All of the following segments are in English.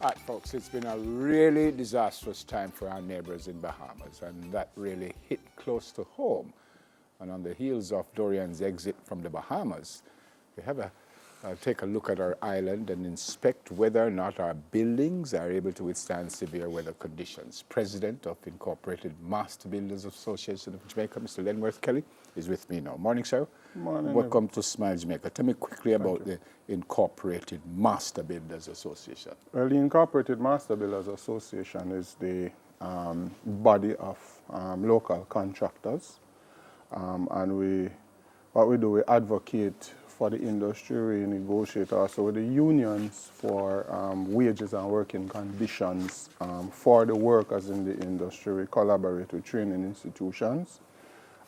All right, folks, it's been a really disastrous time for our neighbors in Bahamas, and that really hit close to home. And on the heels of Dorian's exit from the Bahamas, we have a take a look at our island and inspect whether or not our buildings are able to withstand severe weather conditions. President of Incorporated Master Builders Association of Jamaica, Mr. Lenworth Kelly, is with me now. Morning, sir. Morning. Welcome to Smile Jamaica. Tell me quickly about you. the Incorporated Master Builders Association. Well, the Incorporated Master Builders Association is the body of local contractors, and what we do, we advocate for the industry, we negotiate also with the unions for wages and working conditions for the workers in the industry. We collaborate with training institutions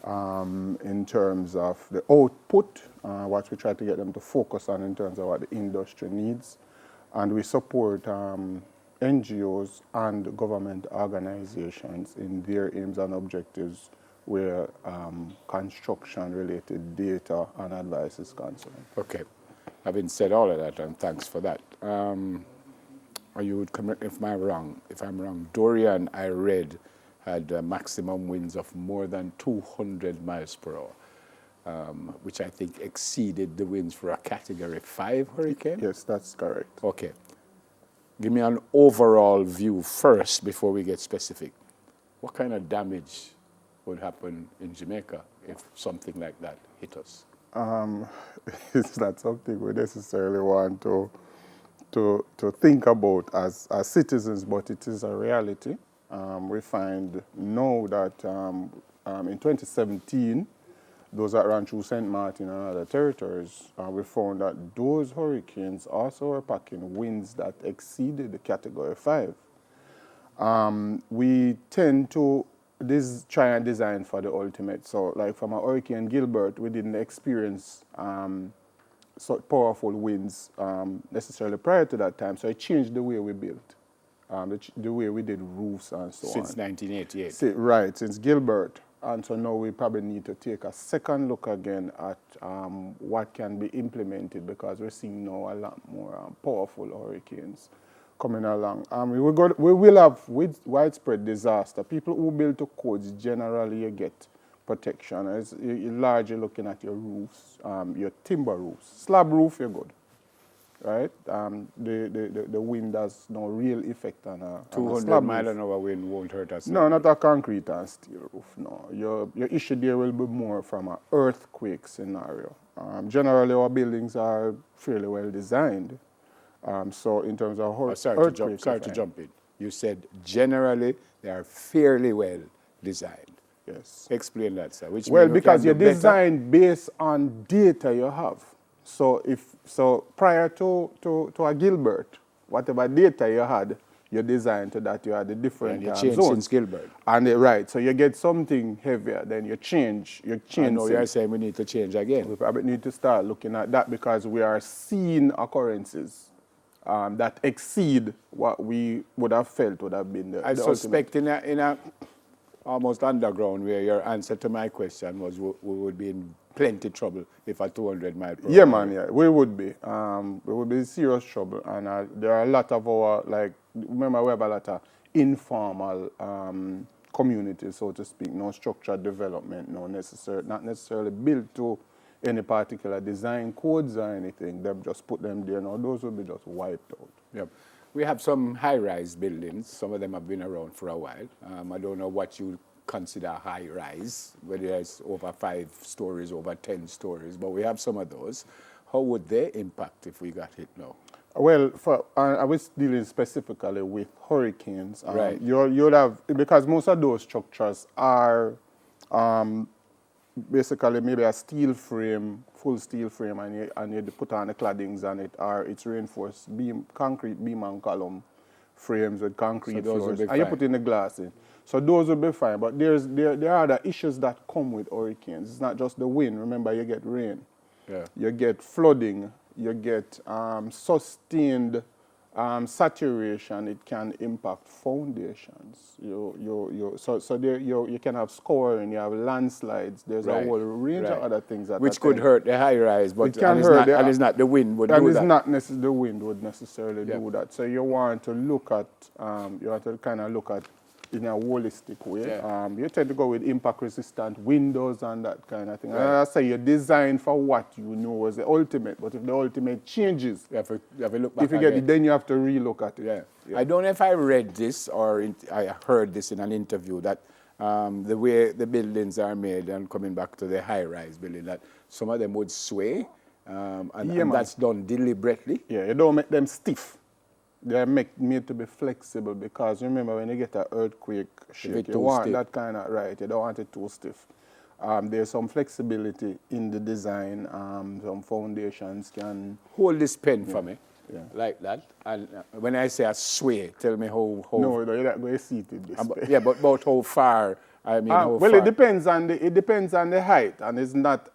in terms of the output, what we try to get them to focus on in terms of what the industry needs. And we support NGOs and government organizations in their aims and objectives where construction-related data and advice is concerned. Okay. Having said all of that, and thanks for that, you would correct me if I'm wrong. If I'm wrong, Dorian, I read, had maximum winds of more than 200 miles per hour, which I think exceeded the winds for a Category 5 hurricane? Yes, that's correct. Okay. Give me an overall view first before we get specific. What kind of damage would happen in Jamaica if something like that hit us? It's not something we necessarily want to think about as citizens, but it is a reality. We find now that in 2017, those that ran through St. Martin and other territories, we found that those hurricanes also were packing winds that exceeded the Category 5. We tend to try and design for the ultimate. So like from a Hurricane Gilbert, we didn't experience so powerful winds necessarily prior to that time. So it changed the way we built, the way we did roofs and so on. Since 1988? Right, since Gilbert. And so now we probably need to take a second look again at what can be implemented, because we're seeing now a lot more powerful hurricanes coming along. We will have widespread disaster. People who build to codes, generally you get protection. You're largely looking at your roofs, your timber roofs. Slab roof, you're good, right? The wind has no real effect on a 200 mile an hour wind won't hurt us. No, not a concrete and steel roof, no. Your issue there will be more from an earthquake scenario. Generally, our buildings are fairly well designed. So in terms of sorry to jump in. You said generally they are fairly well designed. Yes. Explain that, sir. Well, because you're designed based on data you have. So prior to a Gilbert, whatever data you had, you designed to that you had the different and you changed zones. since Gilbert. And right, so you get something heavier, then you change. I know you're saying we need to change again. We probably need to start looking at that, because we are seeing occurrences that exceed what we would have felt would have been I suspect in a almost underground, where your answer to my question was we would be in plenty trouble if a 200 mile per hour. Yeah, man, yeah, we would be. We would be in serious trouble. And there are a lot of our, remember we have a lot of informal communities, so to speak, no structured development, not necessarily built to any particular design codes or anything. Them just put them there. Now those will be just wiped out. Yep. We have some high-rise buildings. Some of them have been around for a while. I don't know what you consider high-rise, whether it's over 5 stories, over 10 stories, but we have some of those. How would they impact if we got hit now? Well, I was dealing specifically with hurricanes. Right. You'll have, because most of those structures are basically maybe a steel frame, full steel frame, and you put on the claddings on it, or it's reinforced concrete beam and column frames with concrete floors, and you put in the glass in. So those will be fine, but there are other issues that come with hurricanes. It's not just the wind. Remember, you get rain, you get flooding, you get sustained saturation, it can impact foundations. So there you can have scoring, you have landslides. There's a Right. whole range of Right. other things that Which could hurt the high rise, but it can hurt. and it's not the wind would And do it's that. not necessarily the wind would necessarily Yeah. do that. So you want to look at, you want to kind of look at in a holistic way. Yeah. You tend to go with impact-resistant windows and that kind of thing. Right. And I say you design for what you know was the ultimate, but if the ultimate changes, You have to look back if you get again. it, then you have to relook at it. Yeah. I don't know if I read this or I heard this in an interview that the way the buildings are made, and coming back to the high-rise building, that some of them would sway, and man. that's done deliberately. Yeah, you don't make them stiff. They're made to be flexible because remember when you get an earthquake shake, you want stiff. that kind of, right, you don't want it too stiff. There's some flexibility in the design. Some foundations can... Hold this pen for me, Yeah. like that. And when I say a sway, tell me how No, you're not going to see it in this. yeah, but about how far, I mean, how well, far. it depends on the height, and it's not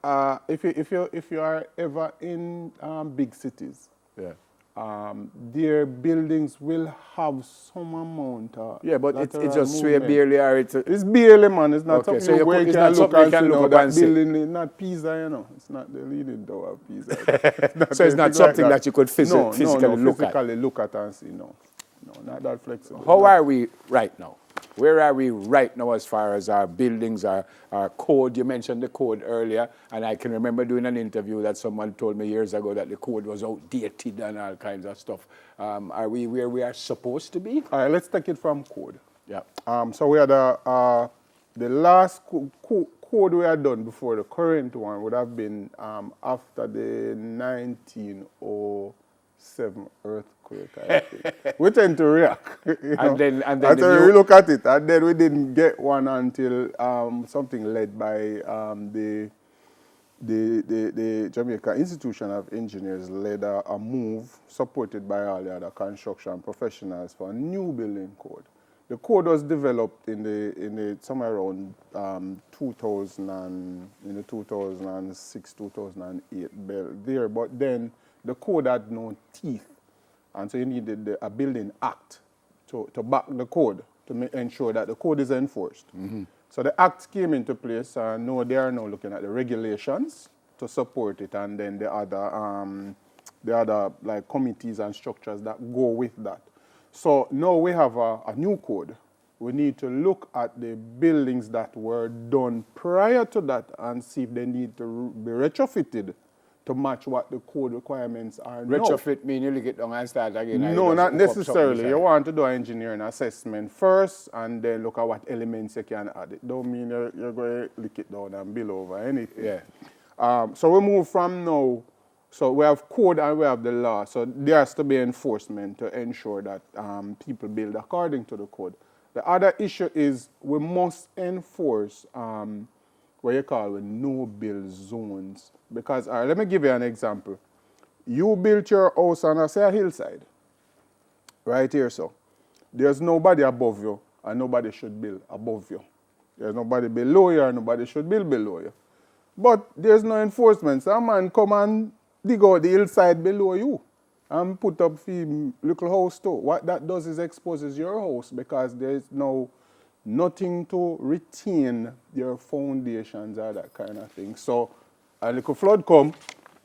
if you are ever in big cities. Yeah. Their buildings will have some amount of... Yeah, but it's lateral just sway movement. barely, or it's... It's barely, man. It's not Okay, something so where you it's can not look something you and can see, look no, up that and see. building is not Pisa, you know. It's not the leaning tower of Pisa. So it's not something that you could physically look at? physically look at and see, no. No, not that flexible. How are we right now? Where are we right now as far as our buildings, our code? You mentioned the code earlier, and I can remember doing an interview that someone told me years ago that the code was outdated and all kinds of stuff. Are we where we are supposed to be? All right, let's take it from code. Yeah. So we had the last code we had done before the current one would have been after the 1907 earthquake, I think. We tend to react. And then we look at it, and then we didn't get one until something led by the Jamaica Institution of Engineers led a move supported by all the other construction professionals for a new building code. The code was developed in the somewhere around 2006, 2008 there, but then the code had no teeth, and so you needed a building act to back the code to ensure that the code is enforced. Mm-hmm. So the act came into place, and now they are now looking at the regulations to support it, and then the other like committees and structures that go with that. So now we have a new code. We need to look at the buildings that were done prior to that and see if they need to be retrofitted to match what the code requirements are now. Retrofit mean you look it down and start again? No, not necessarily. You want to do an engineering assessment first and then look at what elements you can add. It don't mean you're going to lick it down and build over anything. Yeah. So we move from now. So we have code and we have the law. So there has to be enforcement to ensure that people build according to the code. The other issue is we must enforce what you call no-build zones. Because, let me give you an example. You built your house on, say, a hillside. Right here, so. There's nobody above you, and nobody should build above you. There's nobody below you, and nobody should build below you. But there's no enforcement. Some man come and dig out the hillside below you and put up a little house too. What that does is exposes your house because there's nothing to retain your foundations or that kind of thing. So a little flood come,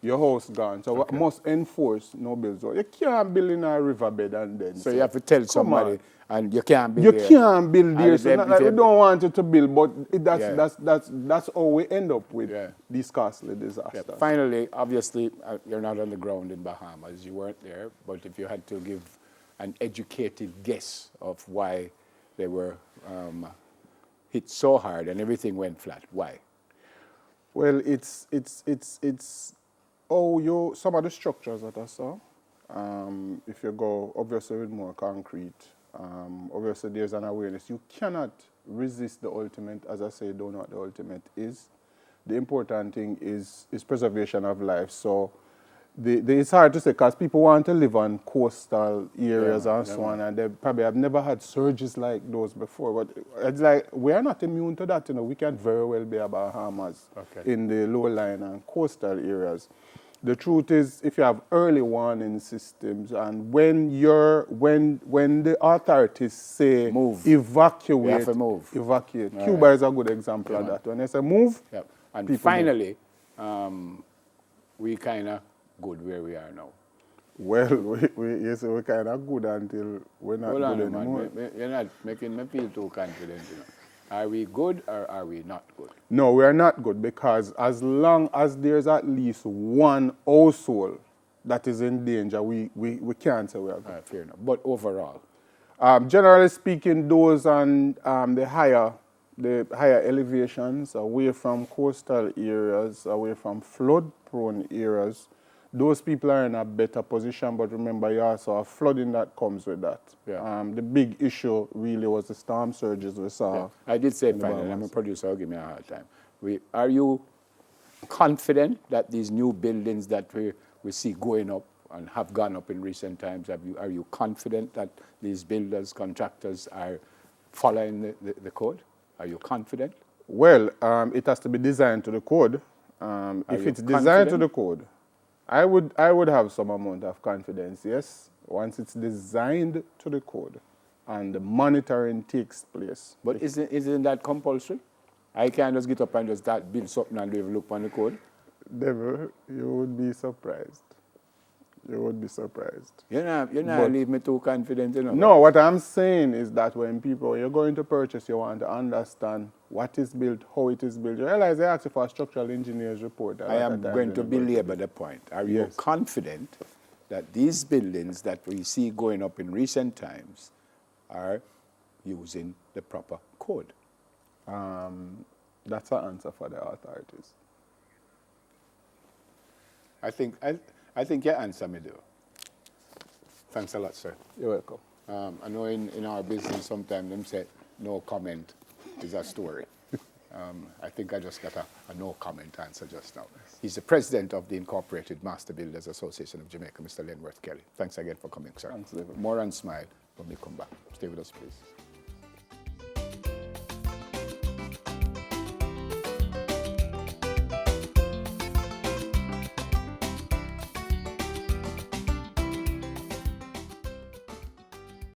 your house gone. So we must enforce no build zone. You can't build in a riverbed and then. So you have to tell somebody, and you can't build there. You can't build there. So not like we don't want you to build, but that's how we end up with these costly disasters. Yeah. Finally, obviously, you're not on the ground in Bahamas. You weren't there. But if you had to give an educated guess of why they were hit so hard and everything went flat, why? Well, it's some of the structures that I saw. If you go obviously with more concrete, obviously there's an awareness. You cannot resist the ultimate. As I say, do not the ultimate is. The important thing is preservation of life. So it's hard to say because people want to live on coastal areas and so on, and they probably have never had surges like those before. But it's like we are not immune to that. We can very well be a Bahamas in the low line and coastal areas. The truth is, if you have early warning systems, and when the authorities say Move. evacuate, We have to move. evacuate. All Cuba right. is a good example of that. When they say move, Yep. And people finally, we kind of good where we are now. well, you say we're kind of good until we're not Hold good on, anymore. man. You're not making me feel too confident. You know. Are we good or are we not good? No, we are not good, because as long as there's at least one household that is in danger, we can't say we are good. All right, fair enough. But overall, Generally speaking, those on the higher elevations, away from coastal areas, away from flood-prone areas, those people are in a better position. But remember, you also have flooding that comes with that. Yeah. The big issue really was the storm surges we saw. yeah. I did say finally, I'm a producer, will give me a hard time. Are you confident that these new buildings that we see going up and have gone up in recent times, are you confident that these builders, contractors are following the code? Are you confident? Well, it has to be designed to the code. If you it's designed to confident? the code, I would have some amount of confidence, yes, once it's designed to the code and the monitoring takes place. But isn't that compulsory? I can't just get up and just start build something and leave a look on the code. Devil, you would be surprised. You would be surprised. You're not leave me too confident, you know. No, what I'm saying is that when you're going to purchase, you want to understand what is built, how it is built. You realize they ask you for a structural engineer's report. I am going to belabor the point. Are you Yes. confident that these buildings that we see going up in recent times are using the proper code? That's an answer for the authorities. I think you answer me, though. Thanks a lot, sir. You're welcome. I know in our business sometimes them say no comment is a story. I think I just got a no comment answer just now. He's the president of the Incorporated Master Builders Association of Jamaica, Mr. Lenworth Kelly. Thanks again for coming, sir. Thanks, David. More on Smile when we come back. Stay with us, please.